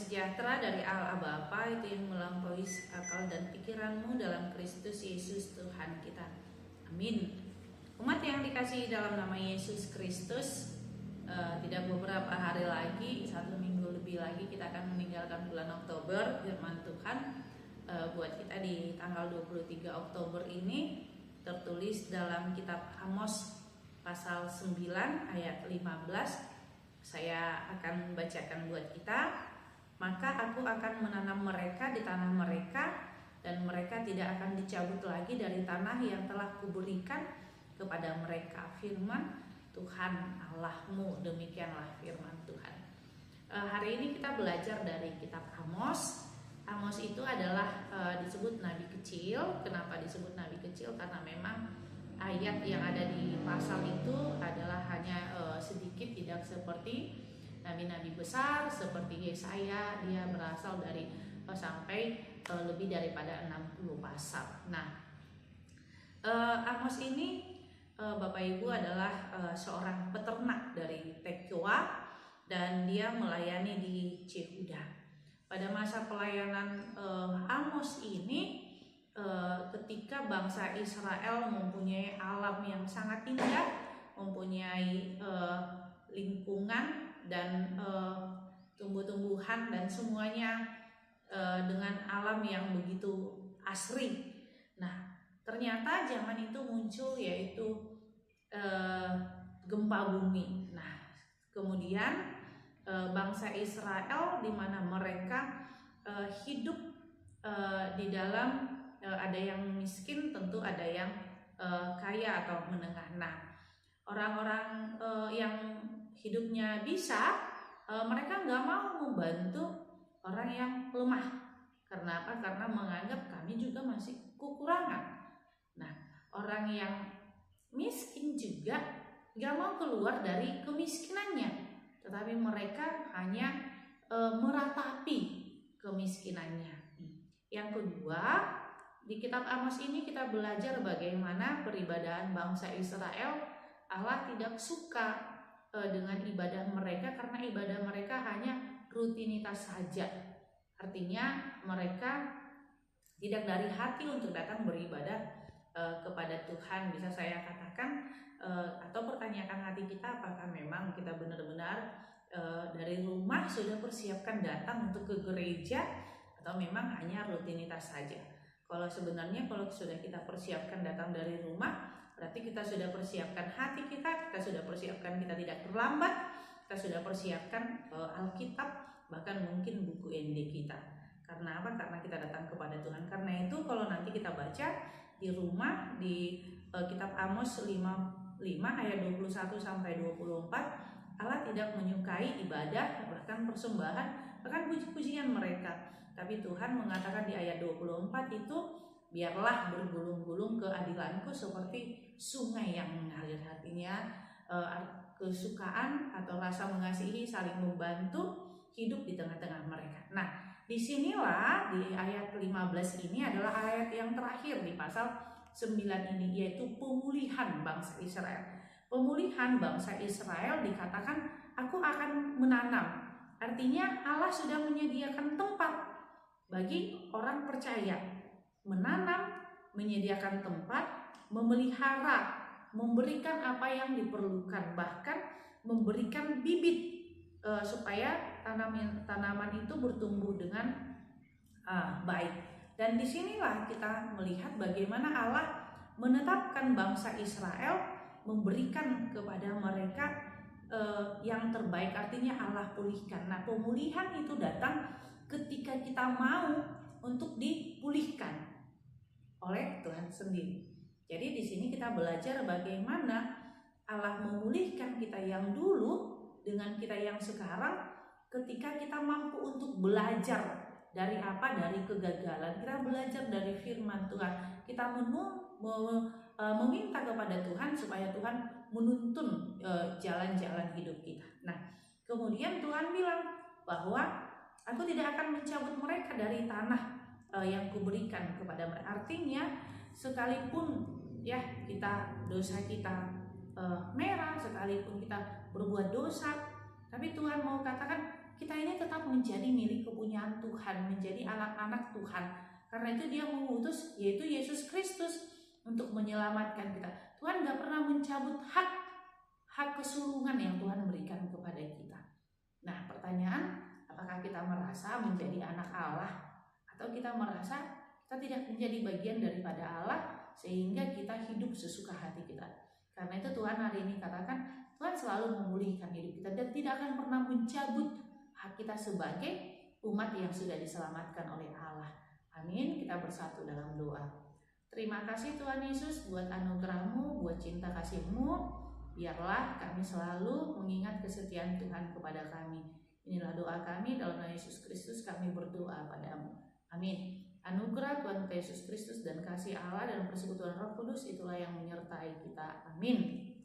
sejahtera dari Allah Bapa itu yang melampaui akal dan pikiranmu dalam Kristus Yesus Tuhan kita. Amin. Umat yang dikasihi dalam nama Yesus Kristus, tidak beberapa hari lagi, 1 minggu lebih lagi kita akan meninggalkan bulan Oktober. Firman Tuhan buat kita di tanggal 23 Oktober ini tertulis dalam kitab Amos pasal 9 ayat 15. Saya akan membacakan buat kita. Maka aku akan menanam mereka di tanah mereka, dan mereka tidak akan dicabut lagi dari tanah yang telah kuberikan kepada mereka. Firman Tuhan Allahmu, demikianlah firman Tuhan. Hari ini kita belajar dari kitab Amos. Amos itu adalah disebut nabi kecil. Kenapa disebut nabi kecil? Karena memang ayat yang ada di pasal itu adalah hanya sedikit, tidak seperti nabi-nabi besar seperti Yesaya. Dia berasal dari sampai lebih daripada 60 pasal. Nah, Amos ini Bapak Ibu adalah seorang peternak dari Tekoa, dan dia melayani di Yehuda. Pada masa pelayanan Amos ini, ketika bangsa Israel mempunyai alam yang sangat indah, mempunyai lingkungan dan tumbuh-tumbuhan dan semuanya dengan alam yang begitu asri. Nah, ternyata zaman itu muncul yaitu gempa bumi. Nah, kemudian bangsa Israel di mana mereka hidup di dalam ada yang miskin, tentu ada yang kaya atau menengah. Nah, orang-orang yang hidupnya bisa, mereka nggak mau membantu orang yang lemah. Karena apa? Karena menganggap kami juga masih kekurangan. Nah, orang yang miskin juga nggak mau keluar dari kemiskinannya, tetapi mereka hanya meratapi kemiskinannya. Yang kedua, di kitab Amos ini kita belajar bagaimana peribadahan bangsa Israel. Allah tidak suka dengan ibadah mereka, karena ibadah mereka hanya rutinitas saja. Artinya mereka tidak dari hati untuk datang beribadah kepada Tuhan. Bisa saya katakan atau pertanyakan hati kita, apakah memang kita benar-benar dari rumah sudah persiapkan datang untuk ke gereja, atau memang hanya rutinitas saja? Kalau sudah kita persiapkan datang dari rumah, berarti kita sudah persiapkan hati kita sudah persiapkan, kita tidak terlambat, kita sudah persiapkan Alkitab, bahkan mungkin buku ND kita. Karena apa? Karena kita datang kepada Tuhan. Karena itu kalau nanti kita baca di rumah di kitab Amos 5 ayat 21 sampai 24, Allah tidak menyukai ibadah, bahkan persembahan, bahkan puji-pujian mereka. Tapi Tuhan mengatakan di ayat 24 itu, biarlah bergulung-gulung keadilanku seperti sungai yang mengalir. Artinya kesukaan atau rasa mengasihi, saling membantu, hidup di tengah-tengah mereka. Nah, disinilah di ayat 15 ini adalah ayat yang terakhir di pasal 9 ini, yaitu pemulihan bangsa Israel. Pemulihan bangsa Israel dikatakan, aku akan menanam. Artinya Allah sudah menyediakan tempat bagi orang percaya. Menanam, menyediakan tempat, memelihara, memberikan apa yang diperlukan, bahkan memberikan bibit supaya tanaman itu bertumbuh dengan baik. Dan disinilah kita melihat bagaimana Allah menetapkan bangsa Israel, memberikan kepada mereka yang terbaik. Artinya Allah pulihkan. Nah, pemulihan itu datang ketika kita mau untuk dipulihkan oleh Tuhan sendiri. Jadi di sini kita belajar bagaimana Allah memulihkan kita yang dulu dengan kita yang sekarang, ketika kita mampu untuk belajar dari apa? Dari kegagalan. Kita belajar dari firman Tuhan. Kita meminta kepada Tuhan supaya Tuhan menuntun jalan-jalan hidup kita. Nah, kemudian Tuhan bilang bahwa aku tidak akan mencabut mereka dari tanah yang kuberikan kepada mereka. Artinya sekalipun ya dosa kita merah, sekalipun kita berbuat dosa, tapi Tuhan mau katakan kita ini tetap menjadi milik kepunyaan Tuhan, menjadi anak-anak Tuhan. Karena itu dia mengutus yaitu Yesus Kristus untuk menyelamatkan kita. Tuhan gak pernah mencabut hak kesulungan yang Tuhan berikan kepada kita. Nah, pertanyaan, apakah kita merasa menjadi anak Allah atau kita merasa kita tidak menjadi bagian daripada Allah sehingga kita hidup sesuka hati kita. Karena itu Tuhan hari ini katakan, Tuhan selalu memulihkan hidup kita dan tidak akan pernah mencabut hak kita sebagai umat yang sudah diselamatkan oleh Allah. Amin. Kita bersatu dalam doa. Terima kasih Tuhan Yesus buat anugerah-Mu, buat cinta kasih-Mu. Biarlah kami selalu mengingat kesetiaan Tuhan kepada kami. Inilah doa kami dalam nama Yesus Kristus, kami berdoa padamu. Amin. Anugerah Tuhan Yesus Kristus dan kasih Allah dan persekutuan Roh Kudus itulah yang menyertai kita. Amin.